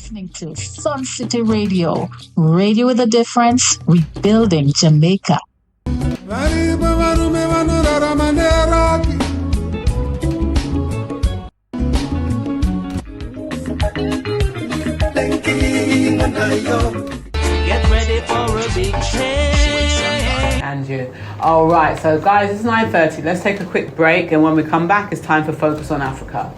listening to Sun City Radio, radio with a difference, rebuilding Jamaica. Get ready for a big change. And you. All right, so guys, it's 9:30. Let's take a quick break, and when we come back, it's time for Focus on Africa.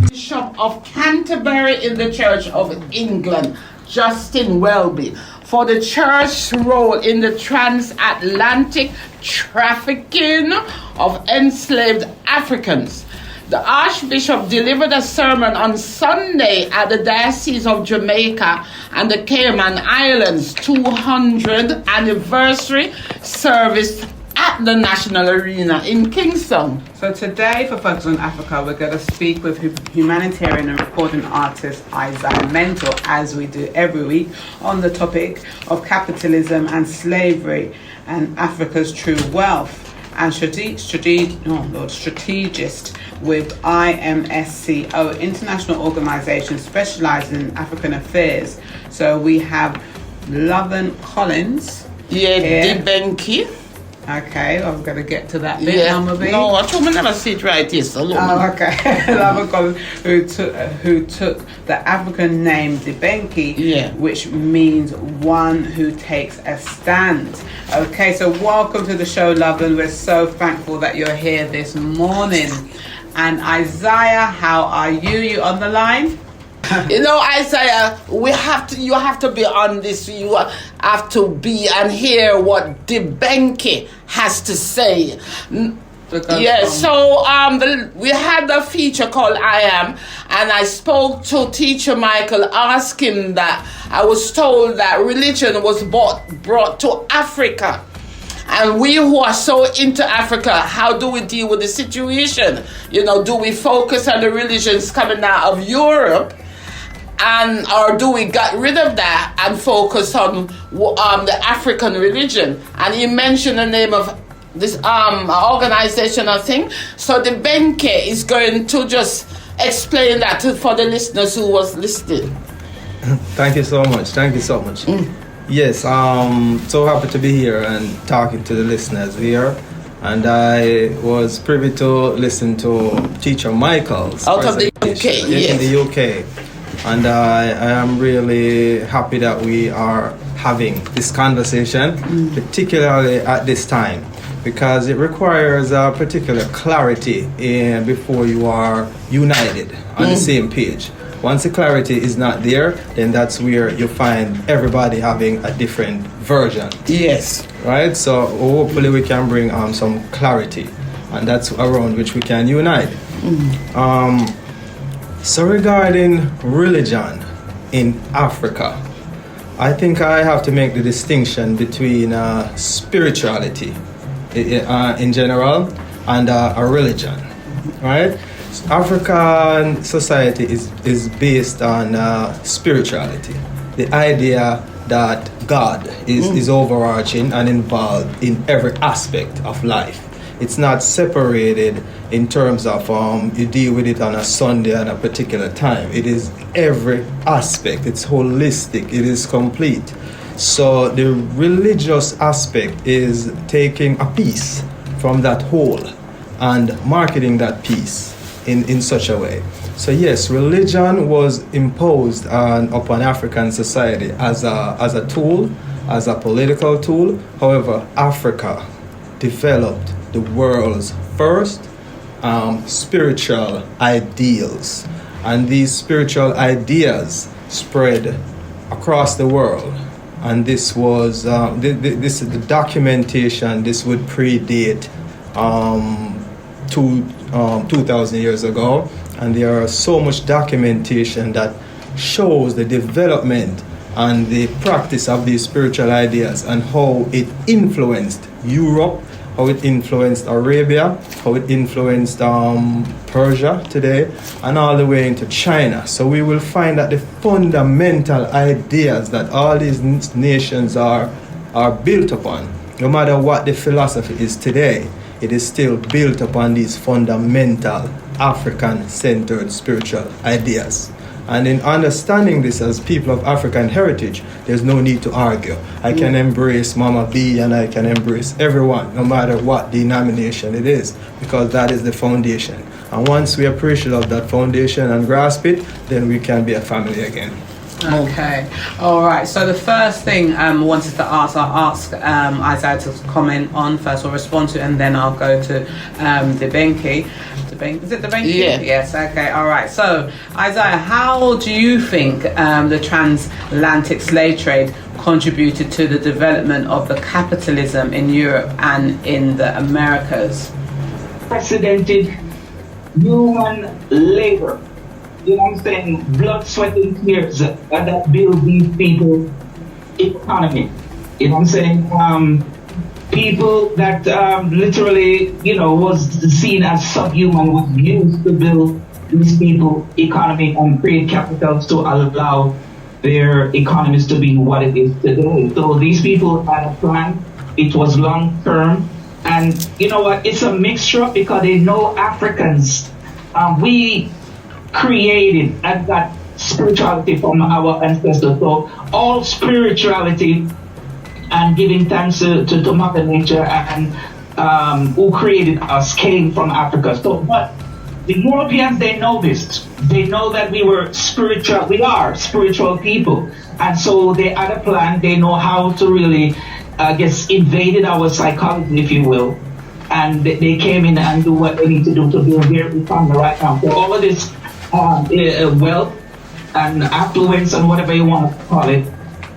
Bishop of Canterbury in the Church of England, Justin Welby, for the church's role in the transatlantic trafficking of enslaved Africans. The Archbishop delivered a sermon on Sunday at the Diocese of Jamaica and the Cayman Islands 200th anniversary service at the National Arena in Kingston. So today for Focus on Africa, we're going to speak with humanitarian and recording artist Isaiah Mentor, as we do every week, on the topic of capitalism and slavery and Africa's true wealth. And strategist with IMSCO, international organization specializing in African affairs. So we have Lovin Collins. Yeah, the Benki. Okay, I'm going to get to that bit. Yeah. No, I told me never see it right here. So okay. Lovin Collins, who took the African name Benki, which means one who takes a stand. Okay, so welcome to the show, Lovin. We're so thankful that you're here this morning. And Isaiah, how are you? You on the line? You know, Isaiah, you have to be on this. You have to be and hear what the Benki has to say. We had a feature called I Am, and I spoke to Teacher Michael, asking that I was told that religion was brought to Africa. And we who are so into Africa, how do we deal with the situation? You know, do we focus on the religions coming out of Europe? Or do we get rid of that and focus on the African religion? And he mentioned the name of this organization, I think. So the Benki is going to just explain that for the listeners who was listening. Thank you so much. Yes, so happy to be here and talking to the listeners here. And I was privy to listen to Teacher Michael's out of the UK, in the UK. And I am really happy that we are having this conversation, particularly at this time, because it requires a particular clarity before you are united on the same page. Once the clarity is not there, then that's where you find everybody having a different version. Yes. Right? So hopefully we can bring some clarity, and that's around which we can unite. So regarding religion in Africa, I think I have to make the distinction between spirituality in general and a religion, right? African society is based on spirituality, the idea that God is overarching and involved in every aspect of life. It's not separated in terms of you deal with it on a Sunday at a particular time. It is every aspect. It's holistic. It is complete. So the religious aspect is taking a piece from that whole and marketing that piece in such a way. So yes, religion was imposed upon African society as a tool, as a political tool. However, Africa developed the world's first spiritual ideals, and these spiritual ideas spread across the world. And this was the documentation. This would predate 2,000 years ago, and there are so much documentation that shows the development and the practice of these spiritual ideas and how it influenced Europe, how it influenced Arabia, how it influenced Persia today, and all the way into China. So we will find that the fundamental ideas that all these nations are built upon, no matter what the philosophy is today, it is still built upon these fundamental African-centered spiritual ideas. And in understanding this as people of African heritage, there's no need to argue. I can embrace Mama B and I can embrace everyone, no matter what denomination it is, because that is the foundation. And once we appreciate of that foundation and grasp it, then we can be a family again. Okay, all right. So the first thing I wanted to ask, I'll ask Isaiah to comment on first, or respond to, and then I'll go to the Benki. Is it the Benki? Yeah. Yes. Okay. All right. So Isaiah, how do you think the transatlantic slave trade contributed to the development of the capitalism in Europe and in the Americas? Precedented human labor. You know what I'm saying? Blood, sweat, and tears that build these people's economy. You know what I'm saying? People that literally, was seen as subhuman was used to build these people's economy and create capitals to allow their economies to be what it is today. So these people had a plan. It was long term. And you know what? It's a mixture because they know Africans. We created and got spirituality from our ancestors. So all spirituality and giving thanks to Mother Nature and who created us came from Africa. So, but the Europeans, they know this. They know that we are spiritual people. And so they had a plan. They know how to really, invaded our psychology, if you will. And they came in and do what they need to do to build their economy right now. So all of this wealth and affluence and whatever you want to call it,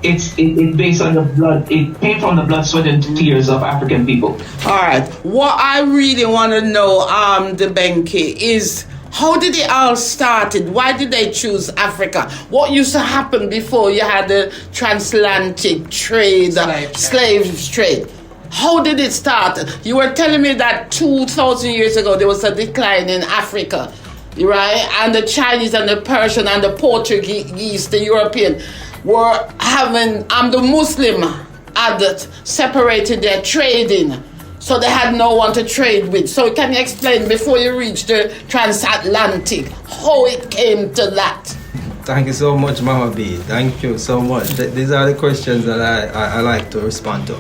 it's based on the blood. It came from the blood, sweat, and tears of African people. All right. What I really want to know, the Benki, is how did it all started? Why did they choose Africa? What used to happen before you had the transatlantic trade, slave trade? How did it start? You were telling me that 2,000 years ago there was a decline in Africa, right? And the Chinese and the Persian and the Portuguese, the European, were having, the Muslim had separated their trading. So they had no one to trade with. So can you explain, before you reach the transatlantic, how it came to that? Thank you so much, Mama B. Thank you so much. These are the questions that I like to respond to.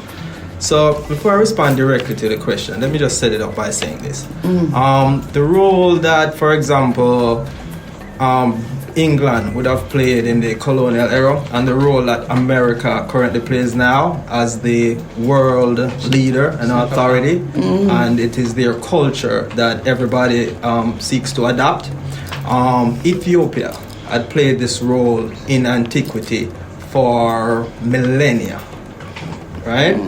So before I respond directly to the question, let me just set it up by saying this. The role that, for example, England would have played in the colonial era, and the role that America currently plays now as the world leader and authority, and it is their culture that everybody seeks to adopt. Ethiopia had played this role in antiquity for millennia, right?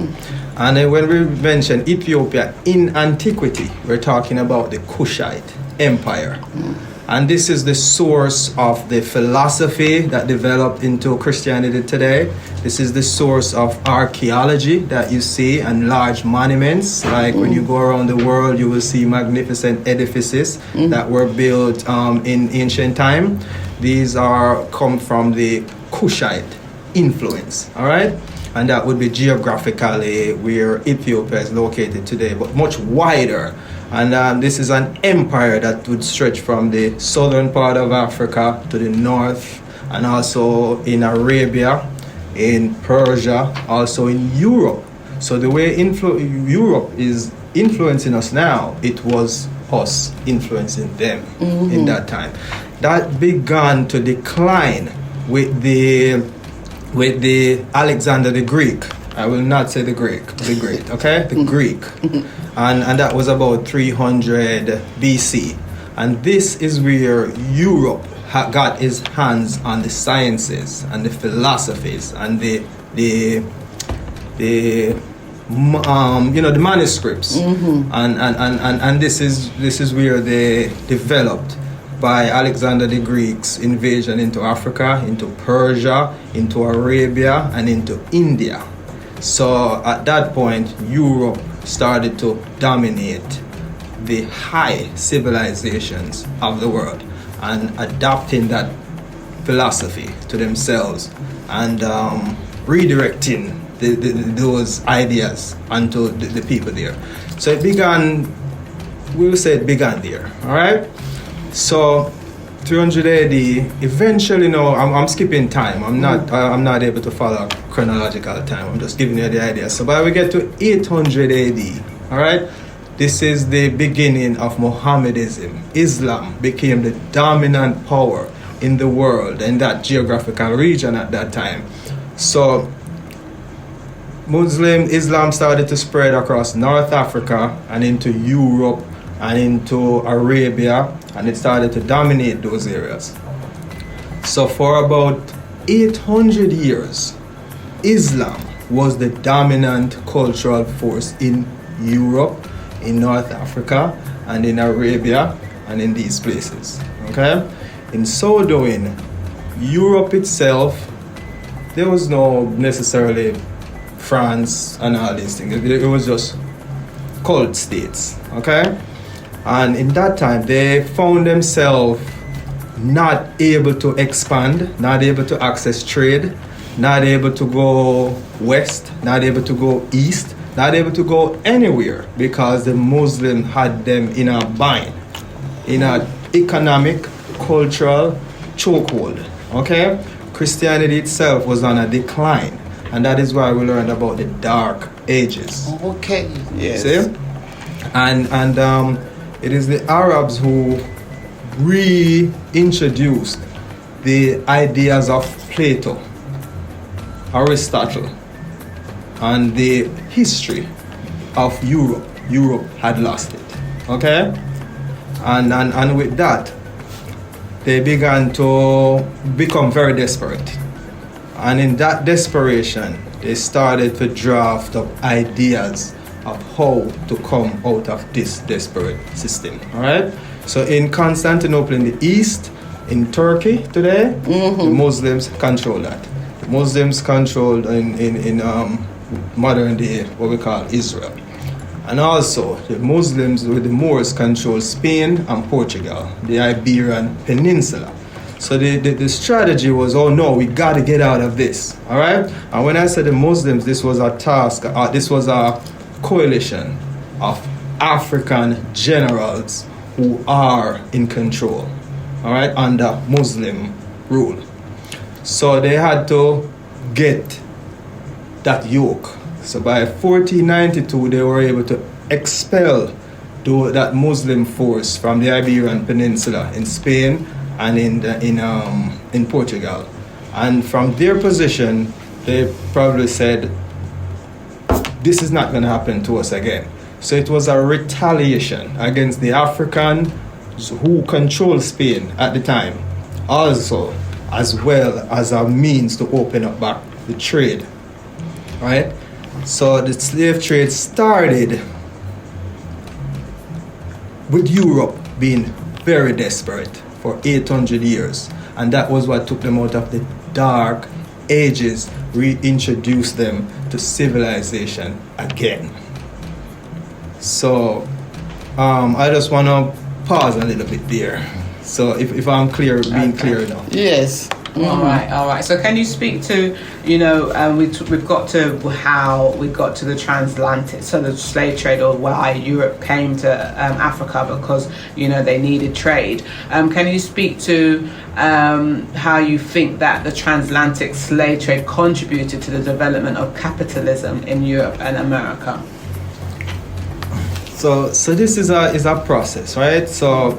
And then when we mention Ethiopia in antiquity, we're talking about the Kushite Empire. And this is the source of the philosophy that developed into Christianity today. This is the source of archaeology that you see, and large monuments. Like when you go around the world, you will see magnificent edifices that were built in ancient time. These come from the Kushite influence, all right? And that would be geographically where Ethiopia is located today, but much wider. And this is an empire that would stretch from the southern part of Africa to the north, and also in Arabia, in Persia, also in Europe. So the way Europe is influencing us now, it was us influencing them in that time. That began to decline with the Alexander the Greek. I will not say the Greek, okay? The Greek. And that was about 300 BC. And this is where Europe got its hands on the sciences and the philosophies and the manuscripts. And this is where they developed by Alexander the Greek's invasion into Africa, into Persia, into Arabia, and into India. So at that point, Europe started to dominate the high civilizations of the world and adopting that philosophy to themselves and redirecting those ideas onto the people there. So it began, we'll say it began there, all right? So 300 AD, eventually, I'm skipping time. I'm not able to follow chronological time. I'm just giving you the idea. So by we get to 800 AD, all right? This is the beginning of Mohammedanism. Islam became the dominant power in the world, in that geographical region at that time. So Islam started to spread across North Africa and into Europe and into Arabia, and it started to dominate those areas. So for about 800 years, Islam was the dominant cultural force in Europe, in North Africa, and in Arabia, and in these places. Okay? In so doing, Europe itself, there was no necessarily France and all these things. It was just cult states. Okay? And in that time, they found themselves not able to expand, not able to access trade, not able to go west, not able to go east, not able to go anywhere because the Muslim had them in a bind, in an economic, cultural chokehold. Okay? Christianity itself was on a decline, and that is why we learned about the Dark Ages. Okay, yes. See? And it is the Arabs who reintroduced the ideas of Plato, Aristotle, and the history of Europe. Europe had lost it. Okay? And with that, they began to become very desperate. And in that desperation, they started to draft up ideas of how to come out of this desperate system. All right? So in Constantinople in the east, in Turkey today, the Muslims control that. The Muslims controlled in modern day what we call Israel. And also the Muslims with the Moors control Spain and Portugal, the Iberian Peninsula. So the strategy was, oh no, we got to get out of this. All right? And when I said the Muslims, this was a task, this was a coalition of African generals who are in control, all right, under Muslim rule. So they had to get that yoke. So by 1492, they were able to expel that Muslim force from the Iberian Peninsula in Spain and in Portugal. And from their position, they probably said, this is not going to happen to us again. So it was a retaliation against the Africans who controlled Spain at the time, also as well as a means to open up back the trade. Right? So the slave trade started with Europe being very desperate for 800 years. And that was what took them out of the Dark Ages, reintroduced them to civilization again. So I just want to pause a little bit there. So if I'm clear, being clear enough. Yes. All right. So can you speak to, we've got to how we got to the transatlantic, so the slave trade, or why Europe came to Africa, because, they needed trade. Can you speak to how you think that the transatlantic slave trade contributed to the development of capitalism in Europe and America? So this is a process, right? So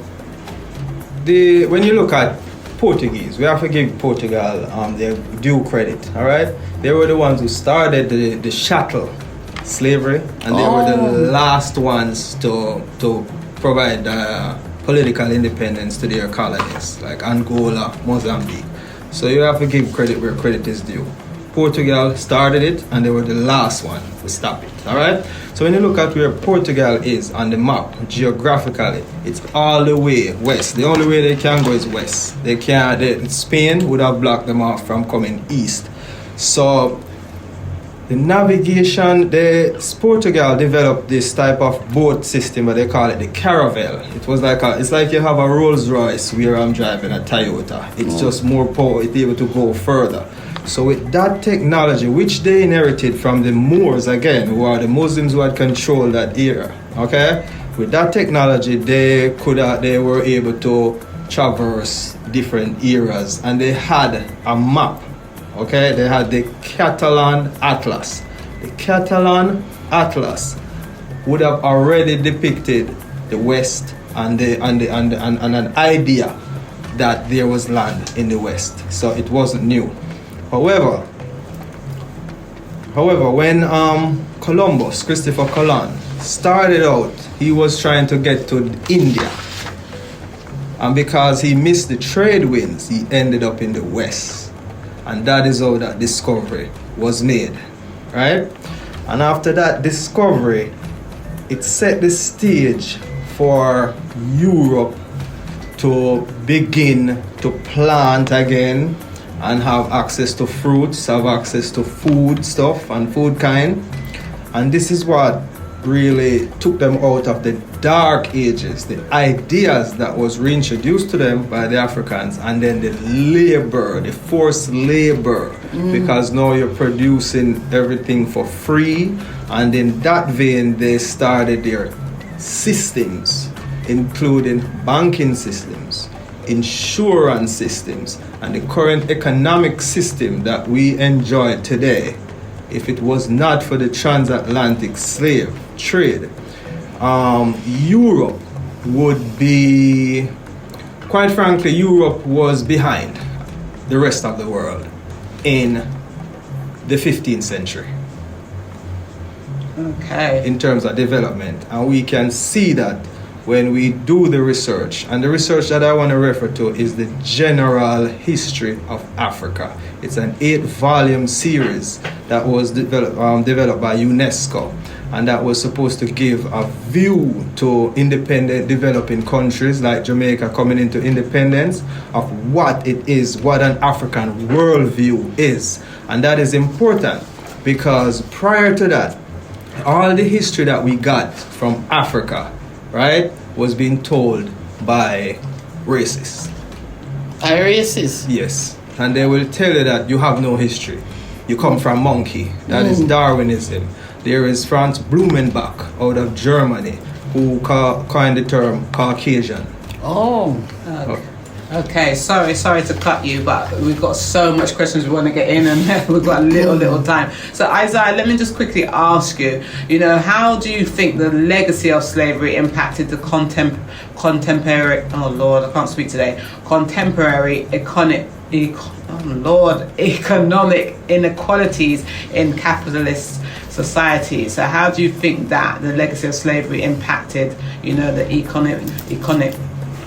when you look at Portuguese, we have to give Portugal their due credit, all right? They were the ones who started the chattel slavery, and they were the last ones to provide political independence to their colonies, like Angola, Mozambique. So you have to give credit where credit is due. Portugal started it, and they were the last one to stop it, all right? So when you look at where Portugal is on the map, geographically, it's all the way west. The only way they can go is west. Spain would have blocked them off from coming east. So the navigation, Portugal developed this type of boat system, but they call it the caravel. It was it's like you have a Rolls Royce where I'm driving a Toyota. It's just more power, it's able to go further. So with that technology, which they inherited from the Moors, again, who are the Muslims who had controlled that era, okay? With that technology, they were able to traverse different eras, and they had a map, okay? They had the Catalan Atlas. The Catalan Atlas would have already depicted the West and an idea that there was land in the West. So it wasn't new. However, when Christopher Colon started out, he was trying to get to India. And because he missed the trade winds, he ended up in the West. And that is how that discovery was made, right? And after that discovery, it set the stage for Europe to begin to plant again and have access to fruits, have access to food stuff and food kind. And this is what really took them out of the dark ages, the ideas that was reintroduced to them by the Africans, and then the labor, the forced labor, because now you're producing everything for free. And in that vein, they started their systems, including banking systems, insurance systems, and the current economic system that we enjoy today. If it was not for the transatlantic slave trade, Europe would be, quite frankly, Europe was behind the rest of the world in the 15th century. Okay. In terms of development. And we can see that when we do the research. And the research that I want to refer to is the General History of Africa. It's an 8-volume series that was developed by UNESCO. And that was supposed to give a view to independent developing countries like Jamaica coming into independence of what it is, what an African worldview is. And that is important because prior to that, all the history that we got from Africa, right, was being told by racists. By racists? Yes. And they will tell you that you have no history. You come from monkey. That is Darwinism. There is Franz Blumenbach out of Germany who coined the term Caucasian. Oh. Okay, sorry to cut you, but we've got so much questions we want to get in, and we've got little time. So Isaiah, let me just quickly ask you, how do you think the legacy of slavery impacted the contemporary, oh Lord, I can't speak today, contemporary economic inequalities in capitalist society? So how do you think that the legacy of slavery impacted, the economic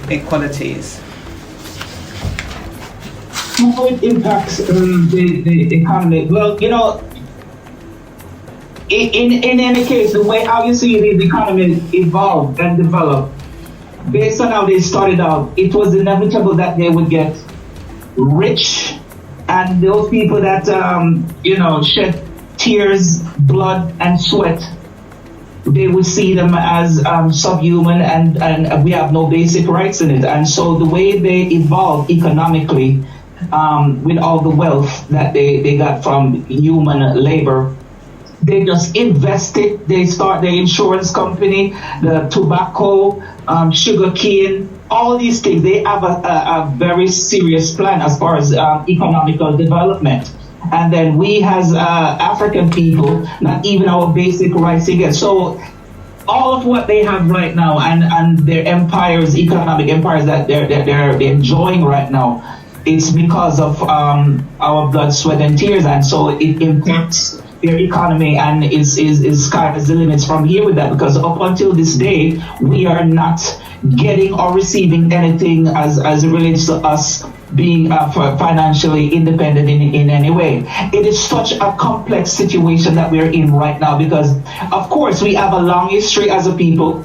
inequalities? How it impacts the economy? Well, in any case, the way how you see the economy evolve and develop, based on how they started out, it was inevitable that they would get rich, and those people that shed tears, blood, and sweat, they would see them as subhuman, and we have no basic rights in it. And so the way they evolved economically, with all the wealth that they got from human labor, they just invested. They start their insurance company, the tobacco, sugar cane, all these things. They have a very serious plan as far as economical development. And then we as African people, not even our basic rights again. So all of what they have right now, and their empires, economic empires that they're enjoying right now, it's because of our blood, sweat, and tears. And so it impacts their economy, and is sky's the limits from here with that, because up until this day we are not getting or receiving anything as it relates to us being financially independent in any way. It is such a complex situation that we're in right now, because of course we have a long history as a people.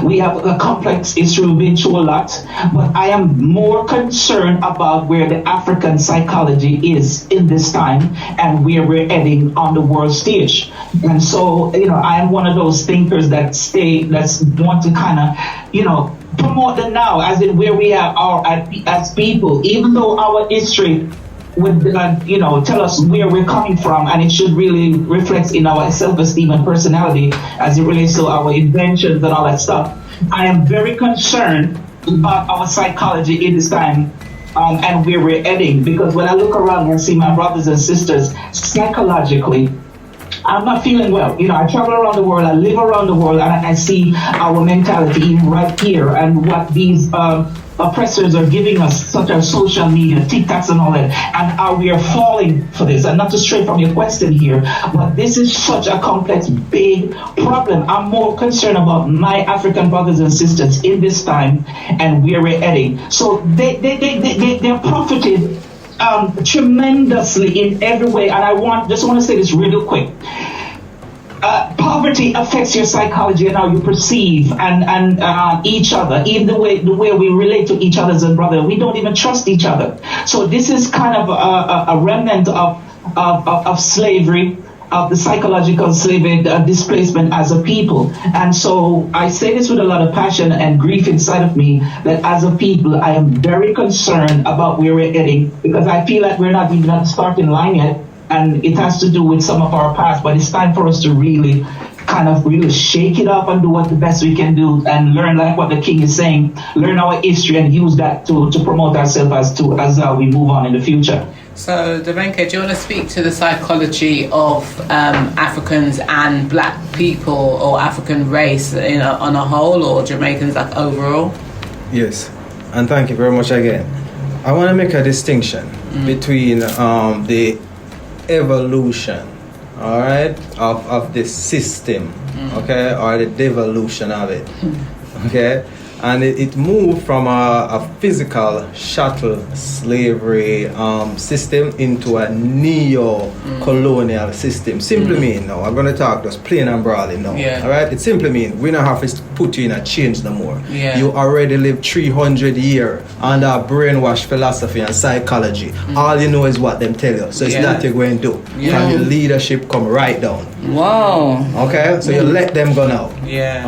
We have a complex history, we've been through a lot, but I am more concerned about where the African psychology is in this time and where we're heading on the world stage. And so, I am one of those thinkers that want to kind of, promote the now, as in where we are as people, even though our history would tell us where we're coming from, and it should really reflect in our self-esteem and personality as it relates to our inventions and all that stuff. I am very concerned about our psychology in this time, and where we're heading, because when I look around and see my brothers and sisters psychologically, I'm not feeling well. I travel around the world, I live around the world, and I see our mentality right here and what these oppressors are giving us, such as social media, TikToks and all that, and how we are falling for this. And not to stray from your question here, but this is such a complex, big problem. I'm more concerned about my African brothers and sisters in this time and where we're heading. So they're profited tremendously in every way. And I just want to say this real quick. Poverty affects your psychology and how you perceive and each other. Even the way we relate to each other as a brother, we don't even trust each other. So this is kind of a remnant of slavery, of the psychological slavery, displacement as a people. And so I say this with a lot of passion and grief inside of me, that as a people, I am very concerned about where we're heading, because I feel like we're not even at the starting line yet. And it has to do with some of our past, but it's time for us to really shake it up and do what the best we can do, and learn, like what the king is saying, learn our history and use that to promote ourselves as we move on in the future. So, Benki, do you want to speak to the psychology of Africans and black people, or African race on a whole, or Jamaicans like overall? Yes, and thank you very much again. I want to make a distinction between the evolution, all right, of this system, okay, or the devolution of it, okay, and it moved from a physical chattel slavery system into a neo-colonial system. Simply mean, now I'm going to talk just plain and broadly now, all right, it simply mean we don't have to put you in a change no more. You already live 300 years under brainwash philosophy and psychology. All you know is what them tell you, so it's that you're going to do. From your leadership come right down. Wow. Okay, so you let them go now.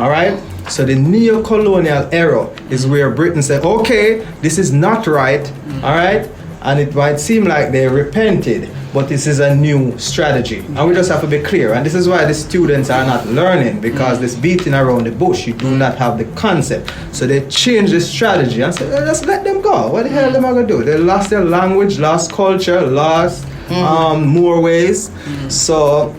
All right. So the neo-colonial era is where Britain said, okay, this is not right, all right? And it might seem like they repented, but this is a new strategy. And we just have to be clear. And this is why the students are not learning, because this beating around the bush, you do not have the concept. So they change the strategy and say, just let them go. What the hell are they going to do? They lost their language, lost culture, lost more ways. So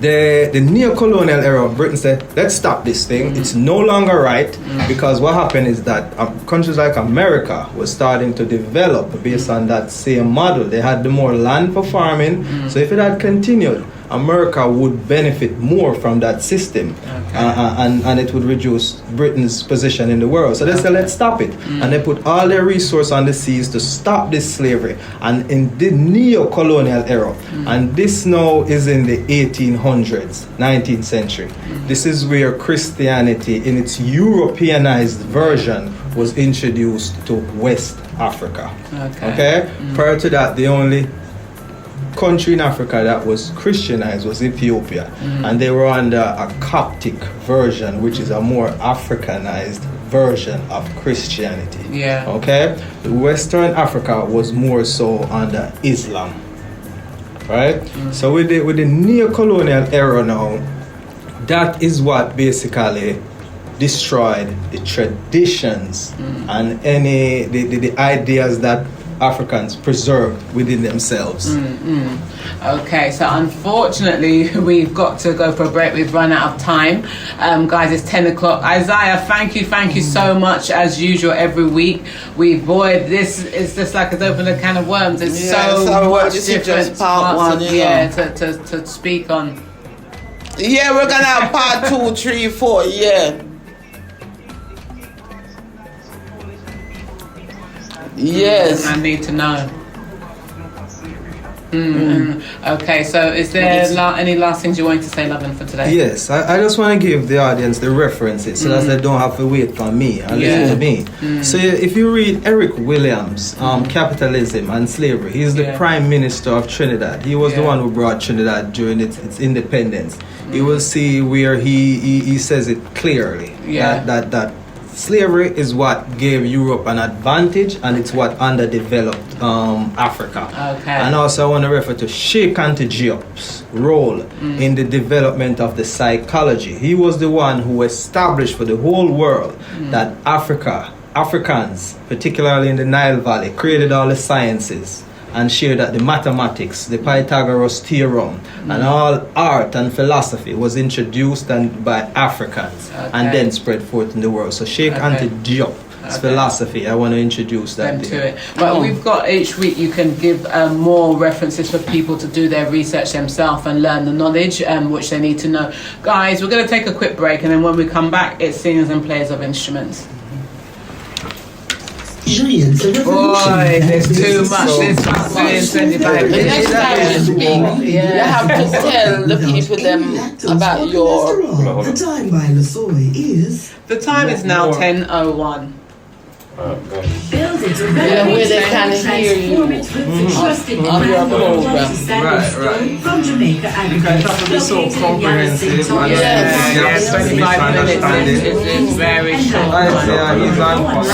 the neo-colonial era of Britain said, let's stop this thing. It's no longer right, because what happened is that countries like America was starting to develop based on that same model. They had the more land for farming, so if it had continued, America would benefit more from that system, and it would reduce Britain's position in the world. So they said, let's stop it. And they put all their resources on the seas to stop this slavery. And in the neo-colonial era, and this now is in the 1800s, 19th century, this is where Christianity in its Europeanized version was introduced to West Africa. Okay? Prior to that, the only country in Africa that was Christianized was Ethiopia, and they were under a Coptic version, which is a more Africanized version of Christianity. Okay, Western Africa was more so under Islam, right? So with the neo-colonial era now, that is what basically destroyed the traditions and the ideas that Africans preserved within themselves. Okay, so unfortunately we've got to go for a break. We've run out of time. Guys, it's 10 o'clock. Isaiah, thank you so much as usual every week. This is just like it's opened a can of worms. It's so much different parts to speak on. Yeah, we're gonna have part 2, 3, 4, Yes. I need to know. Okay, so is there any last things you want to say, Lovin, for today? Yes, I just want to give the audience the references so that they don't have to wait for me and listen to me. So if you read Eric Williams' Capitalism and Slavery, he's the Prime Minister of Trinidad. He was the one who brought Trinidad during its independence. You will see where he says it clearly that Slavery is what gave Europe an advantage, and it's what underdeveloped Africa. Okay. And also I want to refer to Sheikh Anta Diop's role in the development of the psychology. He was the one who established for the whole world that Africans, particularly in the Nile Valley, created all the sciences and shared that the mathematics, the Pythagoras theorem, and all art and philosophy was introduced by Africans and then spread forth in the world. So Sheikh Anta Diop's philosophy, I want to introduce that to it. But we've got each week you can give more references for people to do their research themselves and learn the knowledge which they need to know. Guys, we're going to take a quick break, and then when we come back, it's singers and players of instruments. Boy, there's too much. There's 25 The next time you speak, you have to tell the people them about your... The time by Lasoy is... The time is now 10:01. Yeah, where they can hear you on your program. Right. From Jamaica and You guys have to be so comprehensive and Yes, 25 minutes is very short.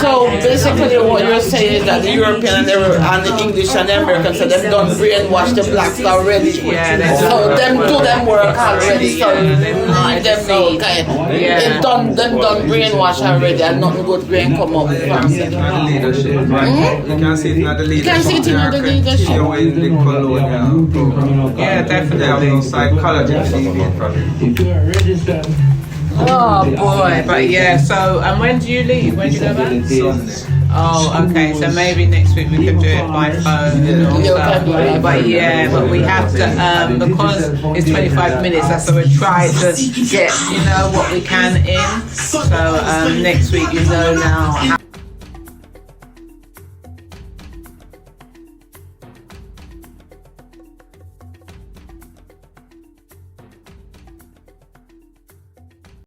So basically what you're saying is that the European and the English and the Americans, so them done brainwash the blacks already. Yeah, So them do them work already. So leave them know, okay? Them done brainwash already, and nothing good brain come up from Leadership, right? You can see it in the leadership. You can see it in the leadership. In the colonial program. Yeah, definitely. They have no psychology feeding from it. Oh boy, but yeah. So, and when do you leave? When do you go back? Sunday. Oh, okay. So maybe next week we could do it by phone or stuff. But yeah, but we have to because it's 25 minutes. That's so we try to get what we can in. So next week, now.